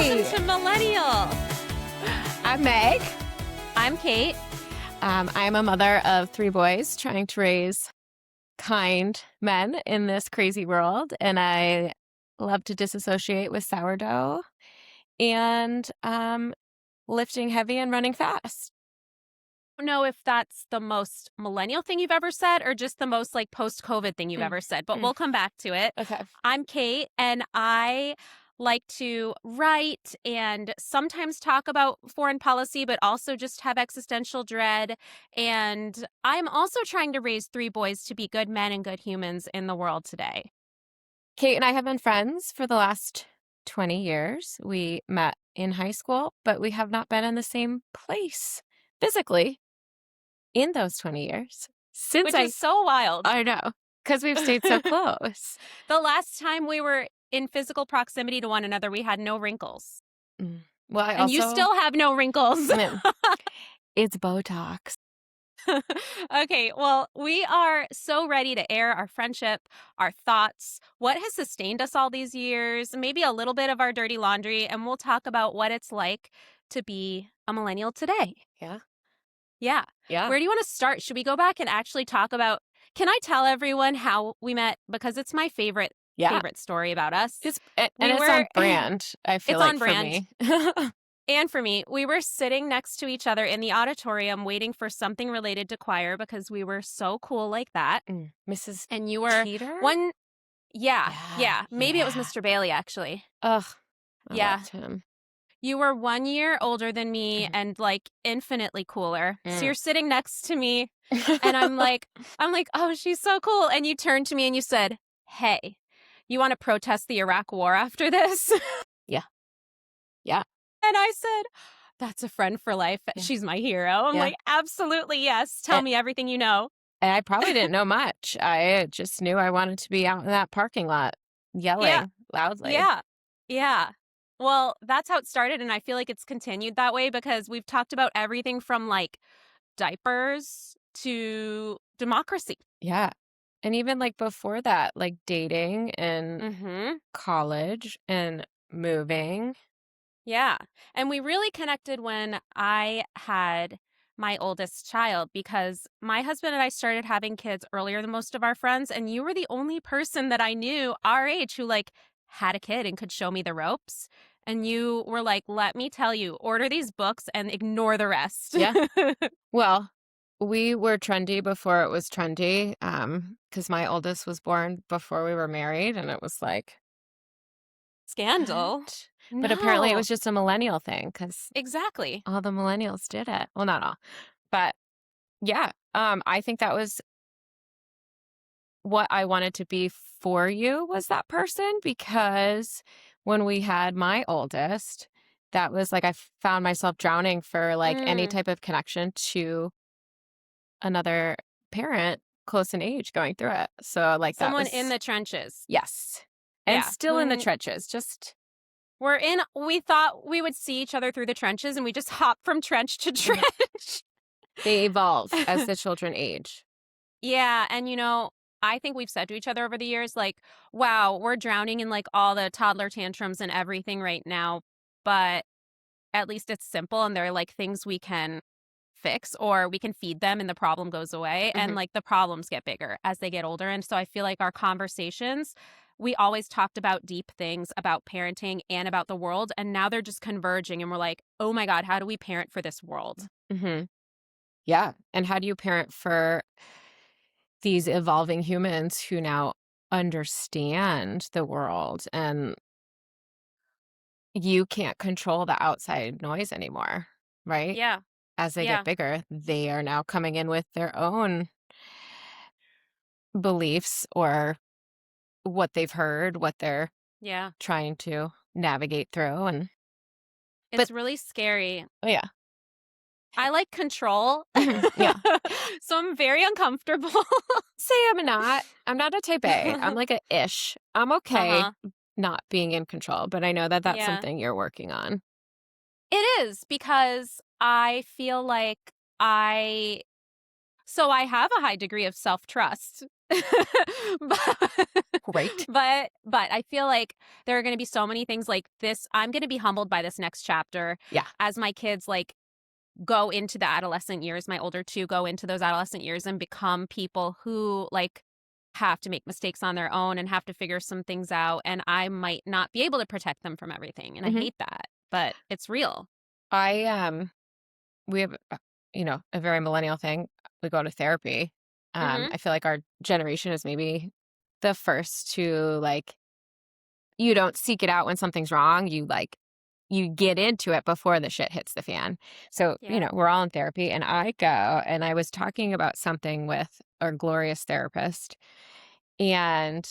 Welcome to Millennial. I'm Meg. I'm Cait. I'm a mother of 3 boys trying to raise kind men in this crazy world. And I love to disassociate with sourdough and lifting heavy and running fast. I don't know if that's the most millennial thing you've ever said or just the most like post-COVID thing you've ever said, but we'll come back to it. Okay. I'm Cait, and I like to write and sometimes talk about foreign policy, but also just have existential dread. And I'm also trying to raise 3 boys to be good men and good humans in the world today. Cait and I have been friends for the last 20 years. We met in high school, but we have not been in the same place physically in those 20 years. Which is so wild. I know, because we've stayed so close. The last time we were in physical proximity to one another, we had no wrinkles. Well, you still have no wrinkles. It's Botox. Okay, well, we are so ready to air our friendship, our thoughts, what has sustained us all these years, maybe a little bit of our dirty laundry, and we'll talk about what it's like to be a millennial today. Yeah. Yeah. Where do you want to start? Should we go back and actually talk about, can I tell everyone how we met? Because it's my favorite story about us. It's on brand, I feel like, on brand. For me. And for me, we were sitting next to each other in the auditorium waiting for something related to choir because we were so cool like that. Mrs. And you were Cheater? Yeah. Maybe it was Mr. Bailey, actually. Ugh. I loved him. You were 1 year older than me and like infinitely cooler. So you're sitting next to me and I'm like, oh, she's so cool. And you turned to me and you said, hey, you want to protest the Iraq war after this? Yeah. And I said, that's a friend for life. Yeah. She's my hero. I'm like, absolutely, yes. Tell me everything you know. And I probably didn't know much. I just knew I wanted to be out in that parking lot yelling loudly. Yeah. Well, that's how it started. And I feel like it's continued that way because we've talked about everything from like diapers to democracy. Yeah. And even like before that, like dating and college and moving. Yeah. And we really connected when I had my oldest child because my husband and I started having kids earlier than most of our friends. And you were the only person that I knew our age who like had a kid and could show me the ropes. And you were like, let me tell you, order these books and ignore the rest. Yeah. Well, we were trendy before it was trendy because my oldest was born before we were married. And it was like, scandal. What? But apparently it was just a millennial thing because all the millennials did it. Well, not all. But yeah, I think that was what I wanted to be for you, was that person, because when we had my oldest, that was like I found myself drowning for like any type of connection to another parent close in age going through it. So like someone in the trenches. Yes. And still in the trenches. Just we thought we would see each other through the trenches and we just hop from trench to trench. They evolve as the children age. Yeah. And you know, I think we've said to each other over the years, like, wow, we're drowning in like all the toddler tantrums and everything right now. But at least it's simple and they're like things we can fix or we can feed them and the problem goes away. And like the problems get bigger as they get older. And so I feel like our conversations, we always talked about deep things about parenting and about the world. And now they're just converging and we're like, oh my God, how do we parent for this world? Yeah. And how do you parent for these evolving humans who now understand the world and you can't control the outside noise anymore, right? Yeah. As they get bigger, they are now coming in with their own beliefs or what they've heard, what they're trying to navigate through. And it's really scary. Oh, yeah. I like control. Yeah. So I'm very uncomfortable. Say I'm not a type A. I'm like a ish. I'm okay not being in control, but I know that that's something you're working on. It is because I feel like I have a high degree of self-trust. but, Great. but I feel like there are going to be so many things like this. I'm going to be humbled by this next chapter Yeah. as my kids like go into the adolescent years, my older two go into those adolescent years and become people who like have to make mistakes on their own and have to figure some things out. And I might not be able to protect them from everything. And I Hmm. hate that, but it's real. I we have a very millennial thing. We go to therapy. Hmm. I feel like our generation is maybe the first to like you don't seek it out when something's wrong. You get into it before the shit hits the fan. So, Yeah. we're all in therapy and I go and I was talking about something with our glorious therapist and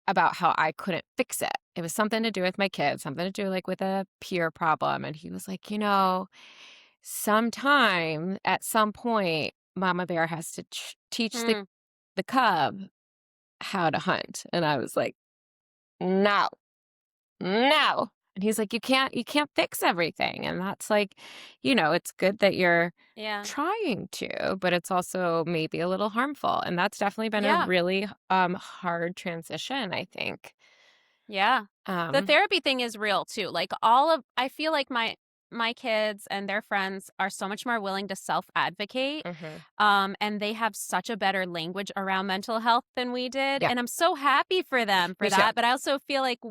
about how I couldn't fix it. It was something to do with my kids, something to do like with a peer problem. And he was like, sometime at some point, Mama Bear has to teach the, Mm, the cub how to hunt. And I was like, no, no. And he's like, you can't fix everything. And that's like, it's good that you're yeah. trying to, but it's also maybe a little harmful. And that's definitely been a Yeah. really hard transition, I think. Yeah. The Um, therapy thing is real too. Like I feel like my kids and their friends are so much more willing to self-advocate. mhm. And they have such a better language around mental health than we did. Yeah, And I'm so happy for them for me too. that. But I also feel like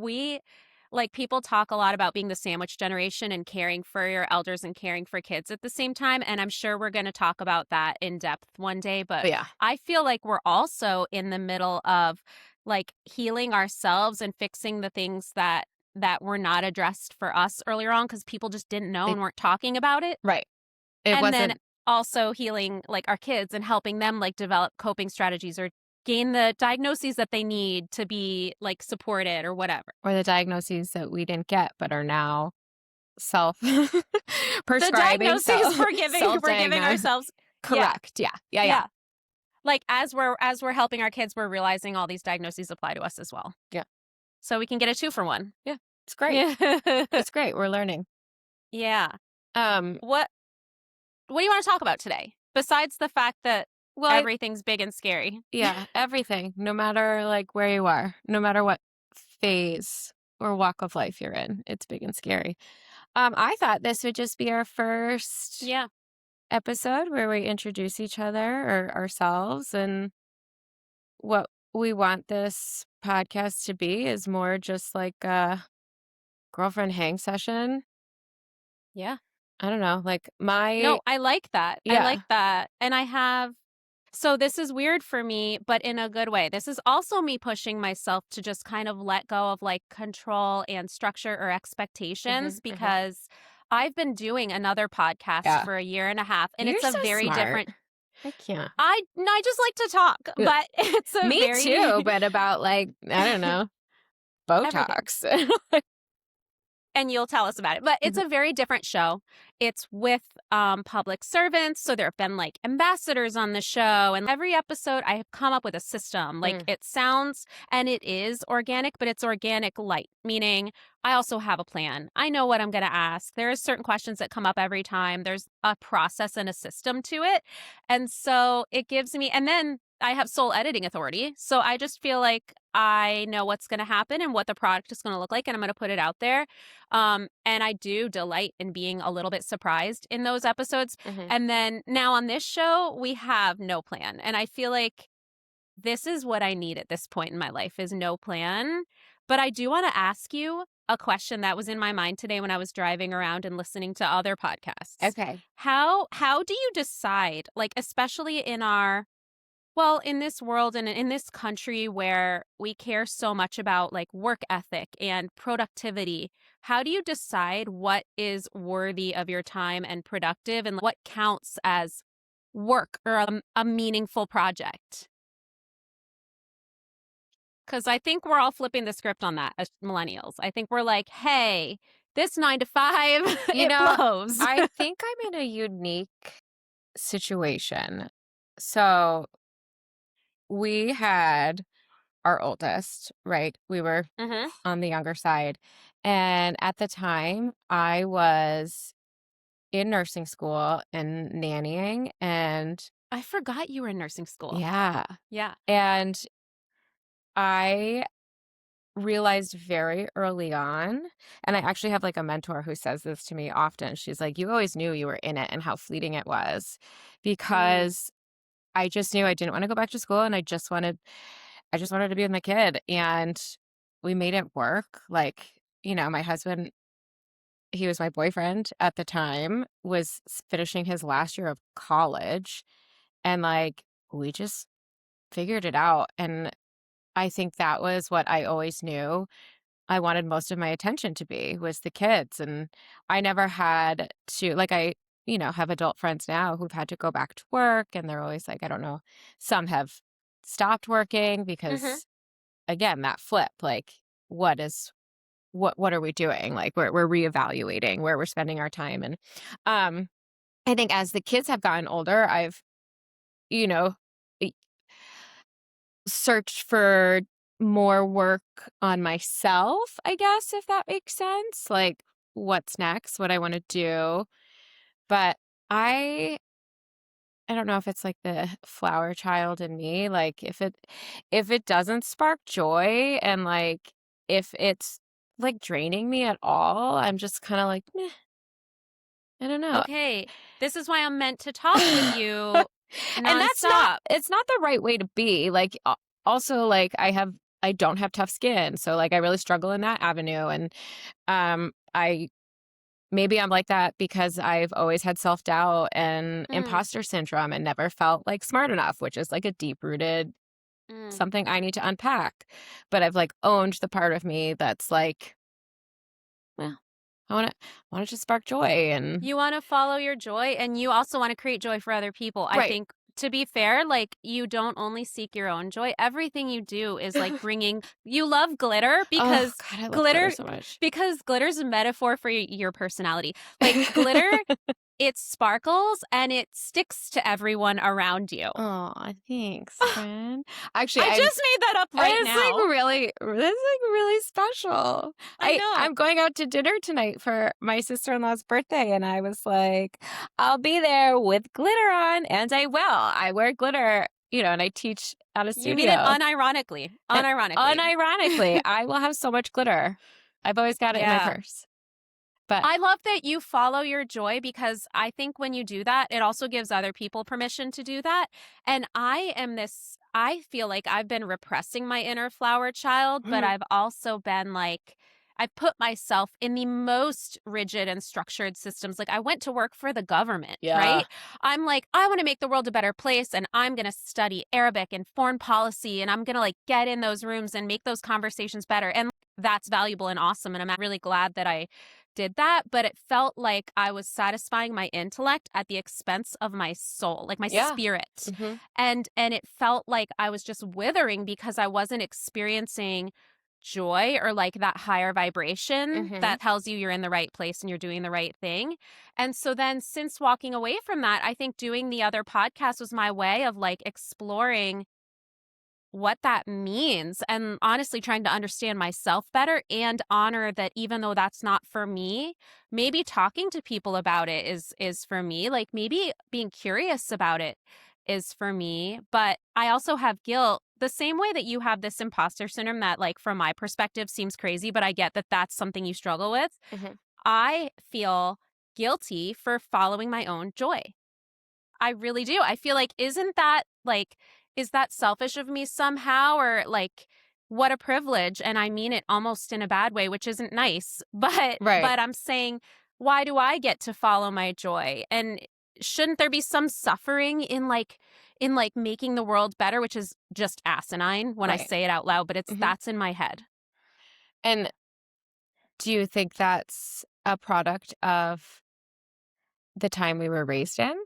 like people talk a lot about being the sandwich generation and caring for your elders and caring for kids at the same time. And I'm sure we're going to talk about that in depth one day. But But yeah, I feel like we're also in the middle of like healing ourselves and fixing the things that were not addressed for us earlier on because people just didn't know it, and weren't talking about it. right. It And then wasn't, also healing like our kids and helping them like develop coping strategies or gain the diagnoses that they need to be like supported or whatever. or the diagnoses that we didn't get, but are now self The prescribing, diagnoses so we're giving self-diagnosed. ourselves. Yeah. Correct. Yeah. Yeah. Yeah. Yeah. Like as we're helping our kids, we're realizing all these diagnoses apply to us as well. Yeah. So we can get a 2 for 1. Yeah. It's great. Yeah. It's great. We're learning. Yeah. Um, What What do you want to talk about today? Besides the fact that well, everything's big and scary. yeah, everything, no matter like where you are, no matter what phase or walk of life you're in, it's big and scary. I thought this would just be our first Yeah. episode where we introduce each other or ourselves and what we want this podcast to be is more just like a girlfriend hang session. Yeah. I don't know, like my No, I like that. I like yeah. that. And I have so this is weird for me, but in a good way. This is also me pushing myself to just kind of let go of like control and structure or expectations Mhm, mhm. because I've been doing another podcast Yeah. for a year and a half and You're it's a so very smart. different I can't. I just like to talk, Yeah. but it's a Me too, very but about like, I don't know, everything. Botox. And you'll tell us about it. But it's Mhm, a very different show. It's with public servants. So there have been like ambassadors on the show. And every episode, I have come up with a system. Like mm. it sounds and it is organic, but it's organic light, meaning I also have a plan. I know what I'm going to ask. There are certain questions that come up every time. There's a process and a system to it. And so it gives me, and then I have sole editing authority. So I just feel like I know what's going to happen and what the product is going to look like, and I'm going to put it out there. And I do delight in being a little bit surprised in those episodes. Mhm. And then now on this show, we have no plan. And I feel like this is what I need at this point in my life is no plan. But I do want to ask you a question that was in my mind today when I was driving around and listening to other podcasts. Okay. How do you decide, like especially in our well, in this world and in this country where we care so much about like work ethic and productivity, how do you decide what is worthy of your time and productive and what counts as work or a meaningful project? Because I think we're all flipping the script on that as millennials. I think we're like, hey, this 9 to 5, You it know, blows. I think I'm in a unique situation. So we had our oldest, right? We were Hmm. on the younger side. And at the time, I was in nursing school and nannying. And I forgot you were in nursing school. Yeah. Yeah. And I realized very early on, and I actually have like a mentor who says this to me often. She's like, "You always knew you were in it and how fleeting it was," Mm. because I just knew I didn't want to go back to school and I just wanted to be with my kid, and we made it work. Like, my husband, he was my boyfriend at the time, was finishing his last year of college, and like we just figured it out. And I think that was what I always knew I wanted most of my attention to be, was the kids. And I never had to, like, have adult friends now who've had to go back to work, and they're always like, I don't know, some have stopped working Mhm. because, again, that flip, like, what are we doing? Like, we're reevaluating where we're spending our time. And um I think as the kids have gotten older, I've, you know, e searched for more work on myself, I guess, if that makes sense, like, what's next, what I wanna do. But I I don't know if it's, like, the flower child in me, like, if it doesn't spark joy, and, like, if it's, like, draining me at all, I'm just kinda like, "Meh, I don't know." Okay. This is why I'm meant to talk with you And nonstop. it's not the right way to be. Like, also, like, I don't have tough skin, so, like, I really struggle in that avenue. And I maybe I'm like that because I've always had self-doubt and Mm, imposter syndrome and never felt like smart enough, which is like a deep-rooted mm. something I need to unpack. But I've like owned the part of me that's like, well, I want to just spark joy. And You wanna follow your joy, and you also wanna create joy for other people. I right. think, to be fair, like, you don't only seek your own joy, everything you do is, like, bringing you love glitter Oh god, I love glitter glitter so much. because glitter's a metaphor for your personality. Like, glitter, it sparkles, and it sticks to everyone around you. Oh, thanks, friend. Actually, I just made that up right it's like now. really that's like really special. I know. I'm going out to dinner tonight for my sister-in-law's birthday, and I was like, I'll be there with glitter on, and I will. I wear glitter, and I teach at a You mean it studio. unironically. And Unironically. unironically, I will have so much glitter. I've always got it in my Yeah. purse. But I love that you follow your joy because I think when you do that, it also gives other people permission to do that. And I feel like I've been repressing my inner flower child, but Mhm. I've also been like, I've put myself in the most rigid and structured systems. Like, I went to work for the government, Yeah. right? I'm like, I want to make the world a better place, and I'm going to study Arabic and foreign policy, and I'm going to like get in those rooms and make those conversations better. And that's valuable and awesome. And I'm really glad that I did that, but it felt like I was satisfying my intellect at the expense of my soul, like my Yeah. spirit. Mhm. And it felt like I was just withering because I wasn't experiencing joy or like that higher vibration Mhm. that tells you you're in the right place and you're doing the right thing. And so then since walking away from that, I think doing the other podcast was my way of like exploring what that means and honestly trying to understand myself better and honor that even though that's not for me, maybe talking to people about it is for me. Like maybe being curious about it is for me, but I also have guilt the same way that you have this imposter syndrome that like from my perspective seems crazy, but I get that that's something you struggle with. Mhm. I feel guilty for following my own joy. I really do. I feel like, isn't that like, is that selfish of me somehow? Or like, what a privilege. And I mean it almost in a bad way, which isn't nice. Right. But I'm saying, why do I get to follow my joy? And shouldn't there be some suffering in like making the world better, which is just asinine when I Right. say it out loud, but it's Mhm. that's in my head. And do you think that's a product of the time we were raised in?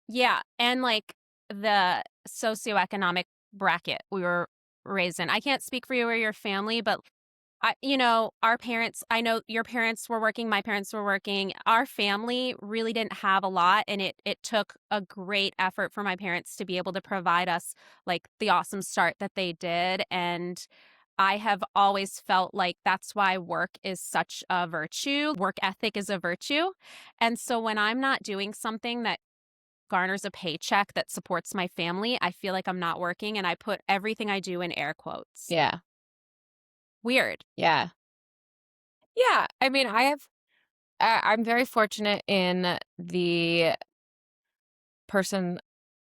Yeah. And like the socioeconomic bracket we were raised in. I can't speak for you or your family, but our parents, I know your parents were working, my parents were working. Our family really didn't have a lot, and it took a great effort for my parents to be able to provide us like the awesome start that they did. And I have always felt like that's why work is such a virtue. Work ethic is a virtue. And so when I'm not doing something that garners a paycheck that supports my family, I feel like I'm not working, and I put everything I do in air quotes. Yeah. Weird. Yeah. Yeah. I mean, I'm very fortunate in the person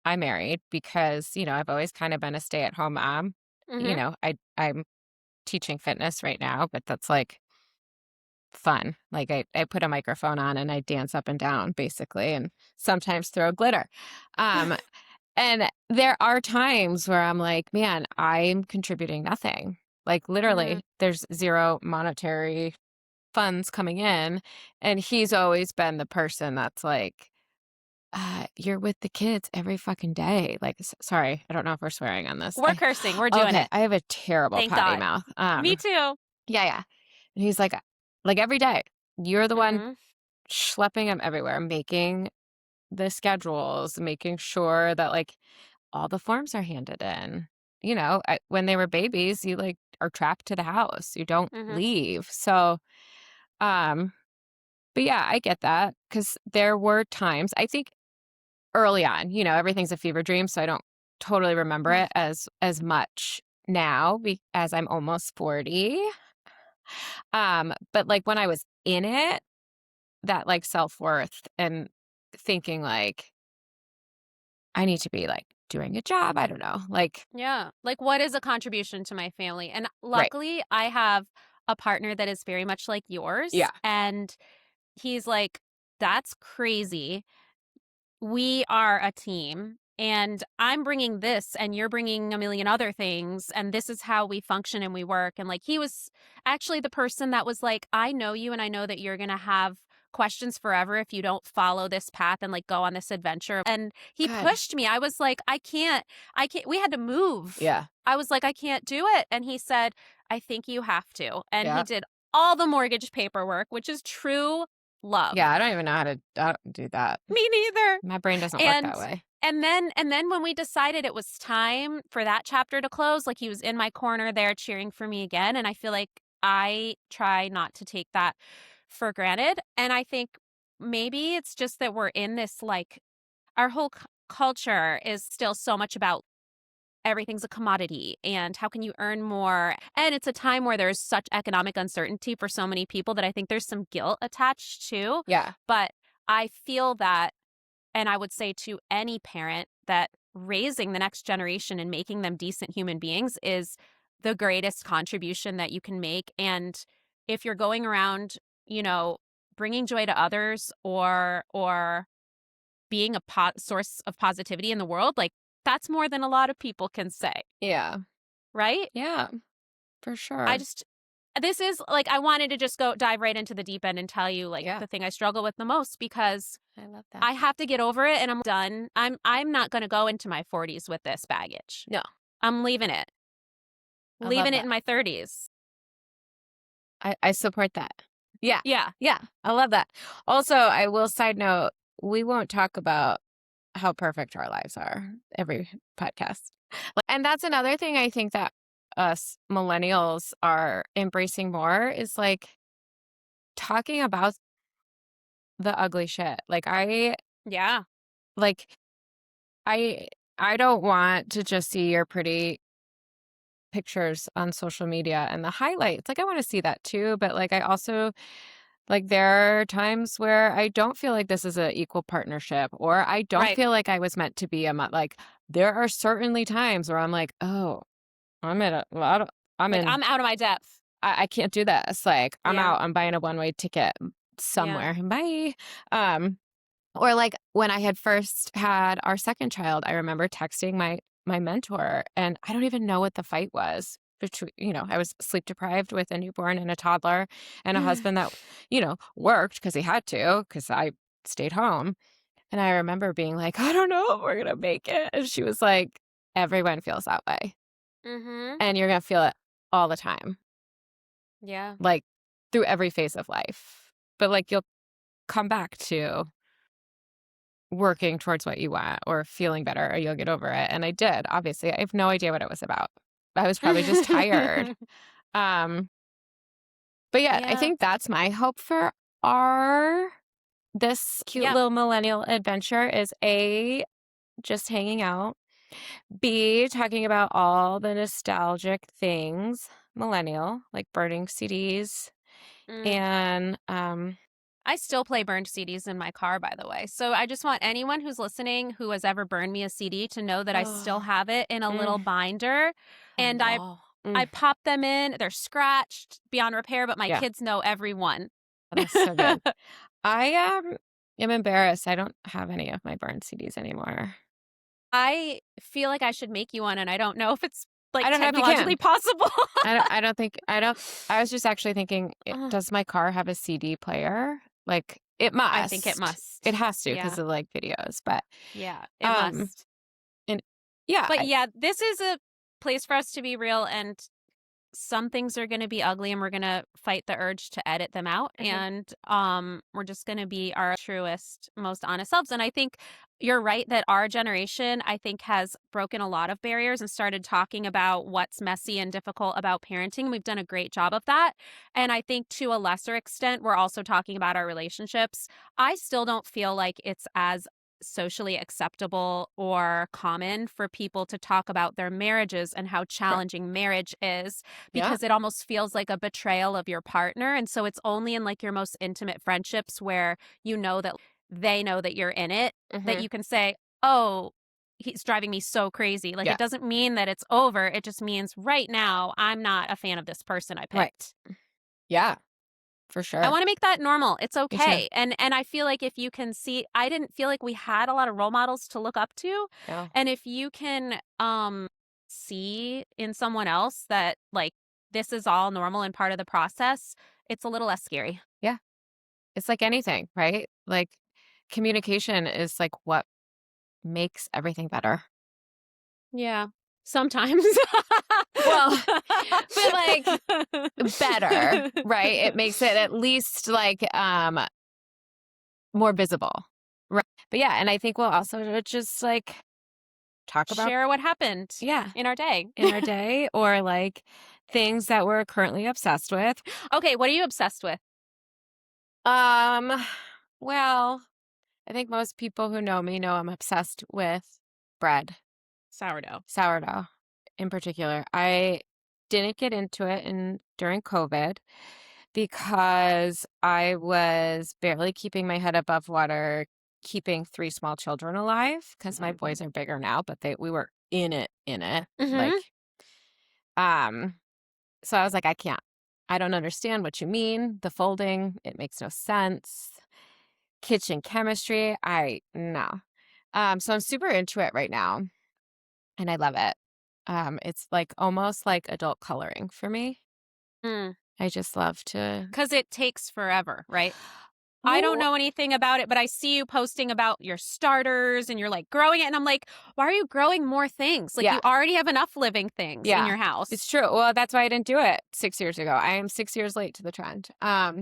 I married because, I've always kind of been a stay-at-home mom. Mhm. I'm teaching fitness right now, but that's like fun. Like I put a microphone on and I dance up and down basically and sometimes throw glitter. Um and there are times where I'm like, man, I'm contributing nothing. Like Mhm. literally there's zero monetary funds coming in and he's always been the person that's like you're with the kids every fucking day. Like, sorry, I don't know if we're swearing on this. We're cursing, we're doing Okay, it. I have a terrible Thank potty God. mouth. Me too. Yeah, yeah. And he's like every day, you're the one Mhm. schlepping them everywhere, making the schedules, making sure that like all the forms are handed in. When they were babies, you like are trapped to the house. You don't Mhm. leave. So, um, but yeah, I get that because there were times I think early on, everything's a fever dream, so I don't totally remember it as much now as I'm almost 40. But like when I was in it, that like self-worth and thinking like I need to be like doing a job, I don't know. Like Yeah. Like, what is a contribution to my family? And right. luckily, I have a partner that is very much like yours. Yeah. And he's like, that's crazy. We are a team. And I'm bringing this, and you're bringing a million other things. And this is how we function and we work. And like, he was actually the person that was like, I know you, and I know that you're going to have questions forever if you don't follow this path and like go on this adventure. And he Good. pushed me. I was like, I can't, we had to move. Yeah. I was like, I can't do it. And he said, I think you have to. And he Yeah. did all the mortgage paperwork, which is true love. Yeah, I don't even know how to do that. Me neither. My brain doesn't work And that way. and then when we decided it was time for that chapter to close, like he was in my corner there cheering for me again, and I feel like I try not to take that for granted. And I think maybe it's just that we're in this like our whole culture is still so much about everything's a commodity and how can you earn more, and it's a time where there's such economic uncertainty for so many people that I think there's some guilt attached too. Yeah. But I feel that, and I would say to any parent that raising the next generation and making them decent human beings is the greatest contribution that you can make. And if you're going around, you know, bringing joy to others or being a source of positivity in the world, like that's more than a lot of people can say, Yeah. right? Yeah, for I sure. just this is like I wanted to just go dive right into the deep end and tell you like Yeah. the thing I struggle with the most because I love that. I have to get over it and I'm done. I'm not going to go into my 40s with this baggage. No, I'm leaving it. I love Leaving it that. in my 30s. I support that. Yeah. Yeah. Yeah. I love that. Also, I will side note, we won't talk about how perfect our lives are every podcast. And that's another thing I think that us millennials are embracing more is like talking about the ugly shit. Yeah. Like I I don't want to just see your pretty pictures on social media and the highlights. Like I want to see that too, but like I also like there are times where I don't feel like this is an equal partnership or I don't Right. feel like I was meant to be like there are certainly times where I'm like, "Oh, I'm in a lot of I'm Like in I'm out of my depth. I can't do this. Like I'm Yeah. out. I'm buying a one-way ticket Yeah. somewhere. Bye." Um or like when I had first had our second child, I remember texting my mentor and I don't even know what the fight was. Between, I was sleep deprived with a newborn and a toddler and a husband that, worked because he had to, because I stayed home. And I remember being like, I don't know if we're gonna make it. And she was like, everyone feels that way. Mhm. And you're gonna feel it all the time, Yeah. like through every phase of life. But like you'll come back to working towards what you want or feeling better or you'll get over it. And I did, obviously. I have no idea what it was about. I was probably just tired. Um, but yeah, I Yeah. think that's my hope for our this cute Yeah. little millennial adventure is A, just hanging out, B, talking about all the nostalgic things, millennial, like burning CDs, Mm. and I still play burned CDs in my car, by the way. So I just want anyone who's listening who has ever burned me a CD to know that I still oh, have it in a little mm, binder, I and I know. I pop them in. They're scratched beyond repair, but my Yeah, kids know every one. that's so good. I am embarrassed. I don't have any of my burned CDs anymore. I feel like I should make you one, and I don't know if it's, I like, don't know if you technologically can. possible. I don't think I don't I was just actually thinking, Ugh, does my car have a CD player? Like, it I think it must. It must. has to because Yeah, of, like, videos, but, yeah, it um, must. and yeah, But, yeah, this is a place for us to be real, and some things are going to be ugly, and we're going to fight the urge to edit them out, mhm, and we're just going to be our truest, most honest selves. And I think you're right that our generation, I think, has broken a lot of barriers and started talking about what's messy and difficult about parenting. We've done a great job of that, and I think to a lesser extent we're also talking about our relationships. I still don't feel like it's as socially acceptable or common for people to talk about their marriages and how sure. challenging marriage is, Yeah, because it almost feels like a betrayal of your partner. And so it's only in like your most intimate friendships where you know that they know that you're in it, that mhm, you can say, "Oh, he's driving me so crazy." Like, yeah, it doesn't mean that it's over. It just means right now I'm not a fan of this person I right. picked. Yeah, for I sure. want to make that normal. It's Me too. okay. And I feel like if you can see, I didn't feel like we had a lot of role models to look up to. No. And if you can see in someone else that like this is all normal and part of the process, it's a little less scary. Yeah, it's like anything, right? Like, communication is, like, what makes everything better. Yeah. Sometimes. Well, but, like, better, right? It makes it at least, like, more visible. Right. But yeah, and I think we'll also just like talk about, Share what happened yeah, in our day. in our day or like things that we're currently obsessed with. Okay, what are you obsessed with? Um, well, I think most people who know me know I'm obsessed with bread, Sourdough. sourdough in particular. I didn't get into it in during COVID because I was barely keeping my head above water, keeping 3 small children alive because my boys are bigger now, but we were in it, Mhm. like, um, so I was like, "I can't. I don't understand what you mean. The folding, it makes no sense. Kitchen chemistry, I no." So I'm super into it right now, and I love it. It's, like, almost like adult coloring for me. Mm. I just love to 'Cause it takes forever, right? I don't Oh, know anything about it, but I see you posting about your starters and you're like growing it. And I'm like, why are you growing more things? Like, yeah. you already have enough living things in Yeah, your it's house. true. Well, that's why I didn't do it 6 years ago. I am 6 years late to the trend.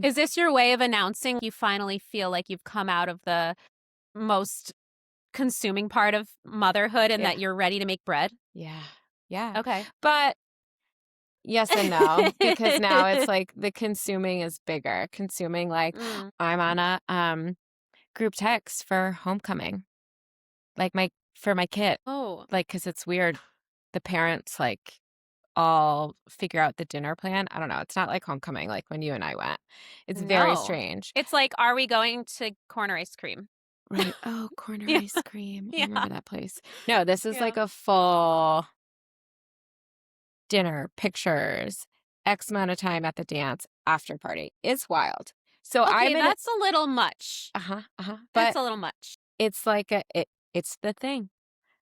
Is this your way of announcing you finally feel like you've come out of the most consuming part of motherhood and Yeah, that you're ready to make bread? yeah, yeah. Okay. But yes and no, because now it's like the consuming is bigger. Consuming, like, Mm. I'm on a, group text for homecoming, like, for my kid, Oh, like, because it's weird. The parents, like, all figure out the dinner plan. I don't know, it's not like homecoming, like when you and I went. It's very no. strange. It's like, are we going to corner ice cream? Right. Oh, corner Yeah. ice cream. I Yeah. remember that place. No, this is Yeah. like a full dinner, pictures, X amount of time at the dance, after party. It's wild. So Okay, I'm in it. that's a little much. Uh-huh. Uh-huh. That's But a little much. it's like it's the thing.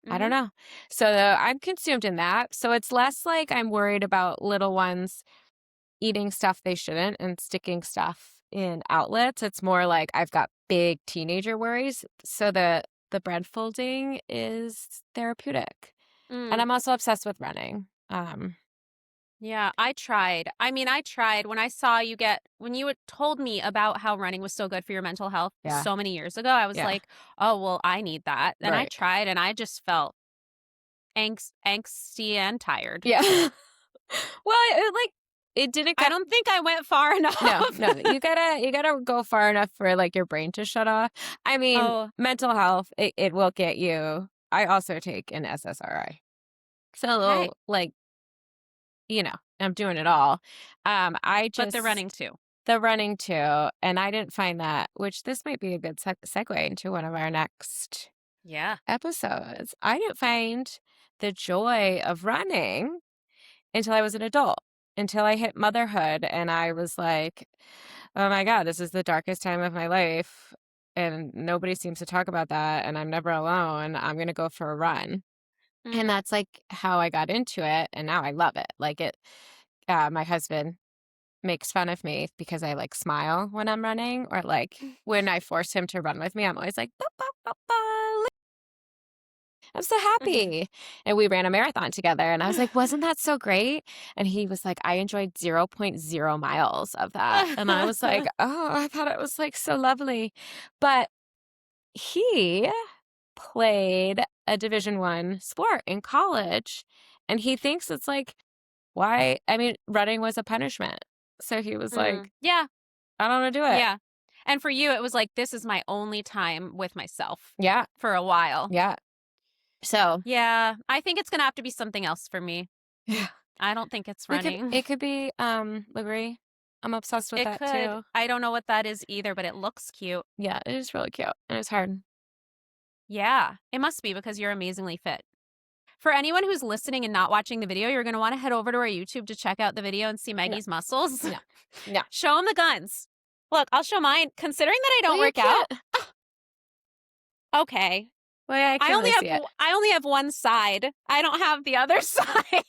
I don't Mhm. know. So I'm consumed in that. So it's less like I'm worried about little ones eating stuff they shouldn't and sticking stuff in outlets. It's more like I've got big teenager worries. So the bread folding is therapeutic. And Mm. I'm also obsessed with running. Yeah, I tried. I mean, I tried when I saw you get when you had told me about how running was so good for your mental health Yeah. so many years ago, I was Yeah. like, "Oh, well, I need that." And I Right. tried and I just felt angsty and tired. Yeah. Well, like it didn't I go. don't think I went far enough. No, you gotta go far enough for like your brain to shut off. I mean, Oh, mental health, it will get you. I also take an SSRI. okay. So like, I'm doing it all. I But the running just too. the running too, and I didn't find that, which this might be a good segue into one of our next Yeah. episodes. I didn't find the joy of running until I was an adult, until I hit motherhood, and I was like, oh my God, this is the darkest time of my life. And nobody seems to talk about that. And I'm never alone. I'm going to go for a run. And Mm. that's like how I got into it. And now I love it. Like my husband makes fun of me because I like smile when I'm running, or like when I force him to run with me, I'm always like, ba, ba, ba, ba, I'm so happy. And we ran a marathon together. And I was like, wasn't that so great? And he was like, I enjoyed zero point 0.0 miles of that. And I was like, oh, I thought it was like so lovely. But he played a Division I sport in college. And he thinks it's like, why? I mean, running was a punishment. So he was like, Yeah. I don't want to do it. Yeah. And for you, it was like, this is my only time with myself Yeah. for a while. Yeah. So Yeah. I think it's going to have to be something else for me. yeah. I don't think it's running. It could be Liberty. I'm obsessed with It that could. too. I don't know what that is either, but it looks cute. Yeah, it is really cute. And it's hard. Yeah. It must be because you're amazingly fit. For anyone who's listening and not watching the video, you're going to want to head over to our YouTube to check out the video and see Maggie's muscles. No. No. Show them the guns. Look, I'll show mine. Considering that I don't Well, you work out. can't. Okay. Well, I can't really see it. I only have one side. I don't have the other side.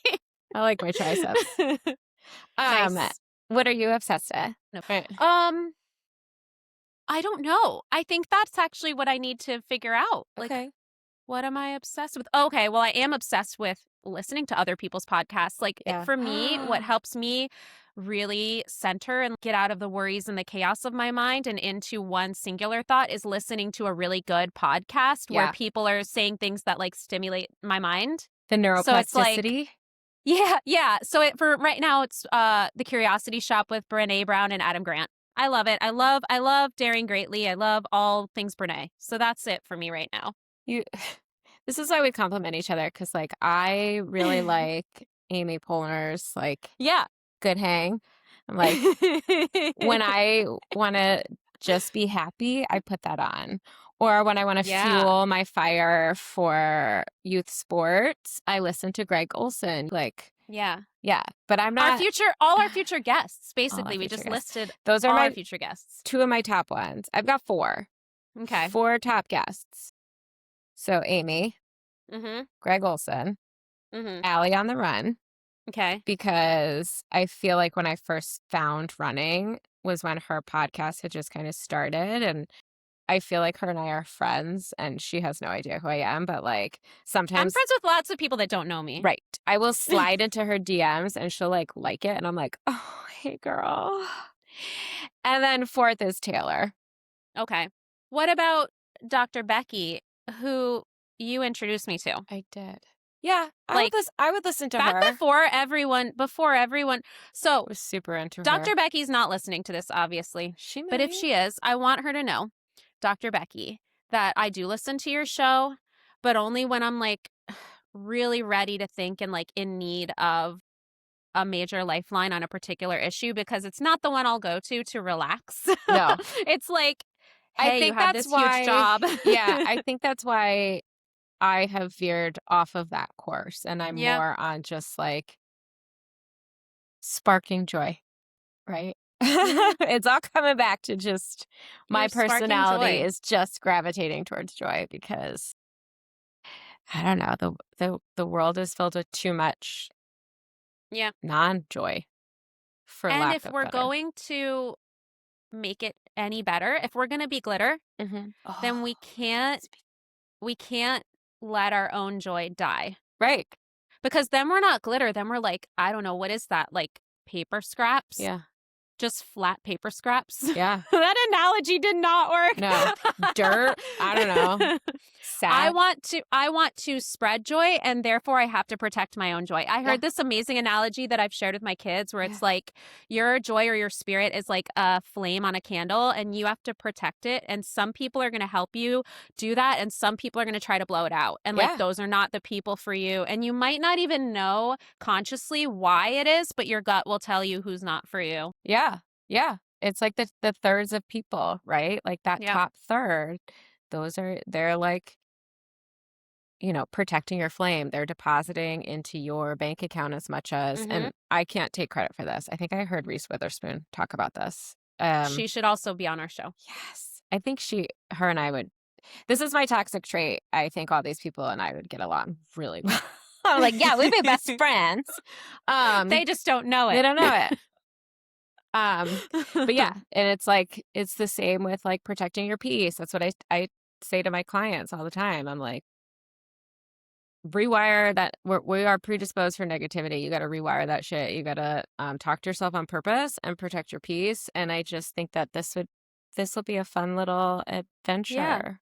I like my triceps. Nice. What are you obsessed with? No. Right. I don't know. I think that's actually what I need to figure out. Like, Okay. what am I obsessed with? Okay, well, I am obsessed with listening to other people's podcasts. Like, Yeah. for me, what helps me really center and get out of the worries and the chaos of my mind and into one singular thought is listening to a really good podcast where Yeah. people are saying things that like stimulate my mind. The So it's like, neuroplasticity. yeah. So for right now, it's The Curiosity Shop with Brené Brown and Adam Grant. I love it. I love Daring Greatly. I love all things Brené. So that's it for me right now. This is why we compliment each other, because like I really like Amy Poehler's like Yeah. Good Hang. I'm like, when I want to just be happy, I put that on. Or when I want to Yeah. fuel my fire for youth sports, I listen to Greg Olson. Like, Yeah. yeah, but I'm not All our future guests, all basically. our We future just guests. listed Those are all my our future guests. 2 of my top ones. I've got 4. Okay. 4 top guests. So Amy, Mm-hmm. Greg Olson, Mm-hmm. Allie on the Run, Okay. because I feel like when I first found running was when her podcast had just kind of started, and I feel like her and I are friends, and she has no idea who I am, but like I'm sometimes friends with lots of people that don't know me. right. I will slide into her DMs and she'll like it, and I'm like, "Oh, hey girl." And then 4th is Taylor. Okay. What about Dr. Becky, who you introduced me to? I did. Yeah, Like, I would listen to her. Back before everyone. So I was super into her. Dr. Becky's not listening to this, obviously. She But if might. she is, I want her to know, Dr. Becky, that I do listen to your show, but only when I'm like really ready to think and like in need of a major lifeline on a particular issue, because it's not the one I'll go to relax. No. It's like, I hey, think you have that's this why, huge job. yeah, I think that's why I have veered off of that course, and I'm Yeah. more on just like sparking joy, right? Mhm. It's all coming back to just my You're sparking personality joy. is just gravitating towards joy, because I don't know, the world is filled with too much Yeah. non-joy, for And lack if of we're better. going to make it any better, if we're going to be glitter, Mhm. then Oh, we can't let our own joy die, right. because then we're not glitter. Then we're like, I don't know, what is that? Like paper scraps? Yeah. Just flat paper scraps? Yeah. That analogy did not work. No. Dirt. I don't know. sad. I want to spread joy, and therefore I have to protect my own joy. I Yeah. heard this amazing analogy that I've shared with my kids where Yeah. it's like your joy or your spirit is like a flame on a candle and you have to protect it. And some people are going to help you do that. And some people are going to try to blow it out. And like Yeah. those are not the people for you. And you might not even know consciously why it is, but your gut will tell you who's not for you. Yeah. Yeah. It's like the thirds of people, right? Like that Yep. top third, they're like, protecting your flame. They're depositing into your bank account as much as, Hmm. and I can't take credit for this. I think I heard Reese Witherspoon talk about this. She should also be on our show. Yes. I think her and I would, this is my toxic trait. I think all these people and I would get along really well. I'm like, yeah, we'd be best friends. They just don't know They it. don't know it. But yeah, and it's like, it's the same with like protecting your peace. That's what I say to my clients all the time. I'm like, rewire that. We are predisposed for negativity. You got to rewire that shit. You got to talk to yourself on purpose and protect your peace. And I just think that this will be a fun little Yeah. adventure.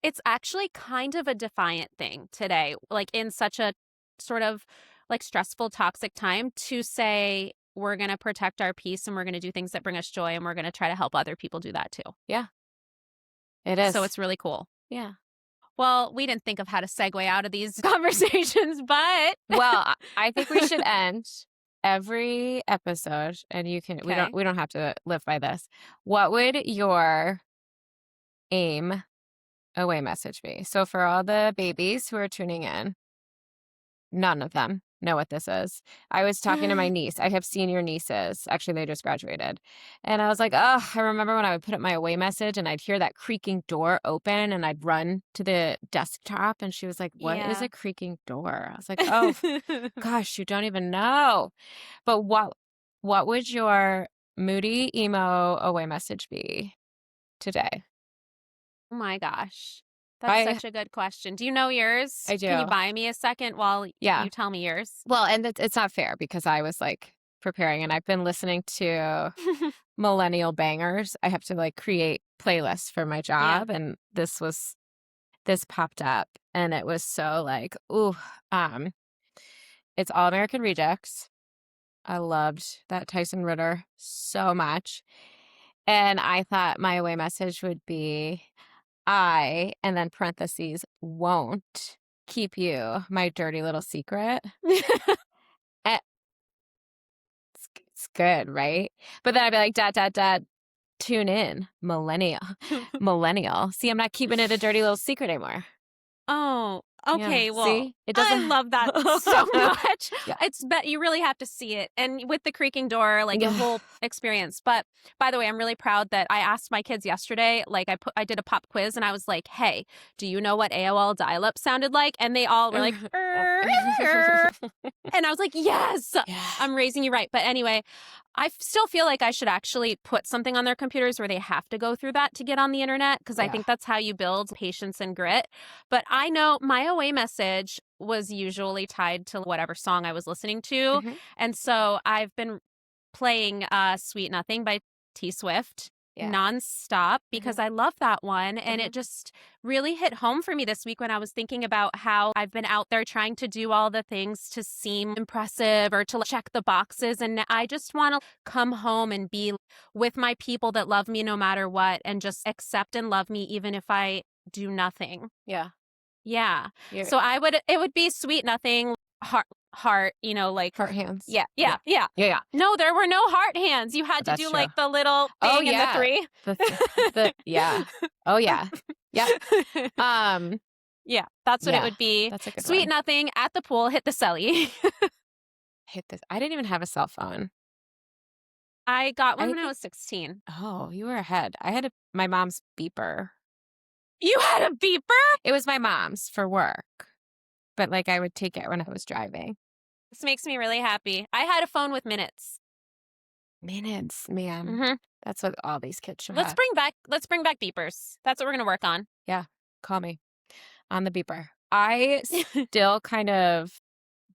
It's actually kind of a defiant thing today, like in such a sort of like stressful, toxic time to say we're going to protect our peace and we're going to do things that bring us joy and we're going to try to help other people do that too. Yeah, it So is. it's really cool. Yeah. Well, we didn't think of how to segue out of these conversations, but Well, I think we should end every episode, and okay. we don't have to live by this. What would your aim away message be? So for all the babies who are tuning in, none of them know what this is. I was talking to my niece. I have senior nieces. Actually, they just graduated. And I was like, oh, I remember when I would put up my away message and I'd hear that creaking door open and I'd run to the desktop. And she was like, what is Yeah. a creaking door? I was like, oh, gosh, you don't even know. But what would your moody emo away message be today? Oh my gosh. That's I such a good question. Do you know yours? I Can you do. buy me a second while Yeah. you tell me yours? Well, and it's not fair because I was like preparing and I've been listening to millennial bangers. I have to like create playlists for my Yeah. job and this popped up and it was so like, ooh, it's All American Rejects. I loved that Tyson Ritter so much. And I thought my away message would be and then parentheses, won't keep you my dirty little secret. Eh, it's good, right? But then I'd be like, dot, dot, dot, tune in, millennial. Millennial. See, I'm not keeping it a dirty little secret anymore. Oh, Yeah. okay. Well, See? It I doesn't. love that so much. Yeah. It's bet you really have to see it. And with the creaking door, like the Yeah. whole experience. But by the way, I'm really proud that I asked my kids yesterday, like I did a pop quiz and I was like, "Hey, do you know what AOL dial-up sounded like?" And they all were like, and I was like, "Yes, Yeah. I'm raising you right." But anyway, I still feel like I should actually put something on their computers where they have to go through that to get on the internet because I Yeah. think that's how you build patience and grit. But I know my away message was usually tied to whatever song I was listening to. Mhm. And so I've been playing Sweet Nothing by T Swift Yeah. nonstop because I love that one. And Mhm. it just really hit home for me this week when I was thinking about how I've been out there trying to do all the things to seem impressive or to check the boxes. And I just want to come home and be with my people that love me no matter what and just accept and love me even if I do nothing. Yeah. Yeah. You're So it would be Sweet Nothing, heart, like, heart hands. yeah. Yeah. Yeah. Yeah. No, there were no heart hands. You had to That's do true. like the little Oh thing and the yeah. three. Yeah. Oh yeah. Yep. Yeah, that's what it Yeah. would be. That's a good Sweet one. Nothing at the pool, hit the celly. Hit this. I didn't even have a cell phone. I got one I when I think. was 16. Oh, you were ahead. I had my mom's beeper. You had a beeper? It was my mom's for work, but like I would take it when I was driving. This makes me really happy. I had a phone with minutes. Minutes, man. Hmm. That's what all these kids should Let's have. bring back beepers. That's what we're gonna work on. Yeah, call me on the beeper. I still kind of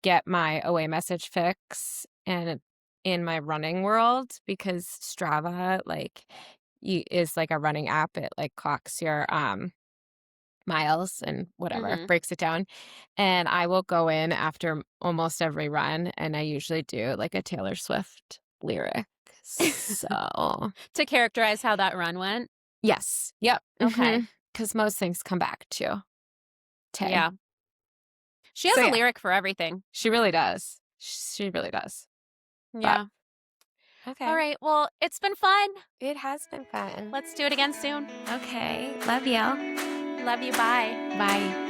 get my away message fix and in my running world because Strava is like a running app. It like clocks your miles and whatever, Mhm. breaks it down. And I will go in after almost every run, and I usually do like a Taylor Swift lyric. So, To characterize how that run went? yes. Yep. Okay. Because most things come back to Tay. Yeah. She has So, a yeah, lyric for everything. she really does. She really does. But Yeah. All okay. right. Well, it's been fun. It has been fun. Let's do it again soon. Okay. Love you. Love you. Bye. Bye.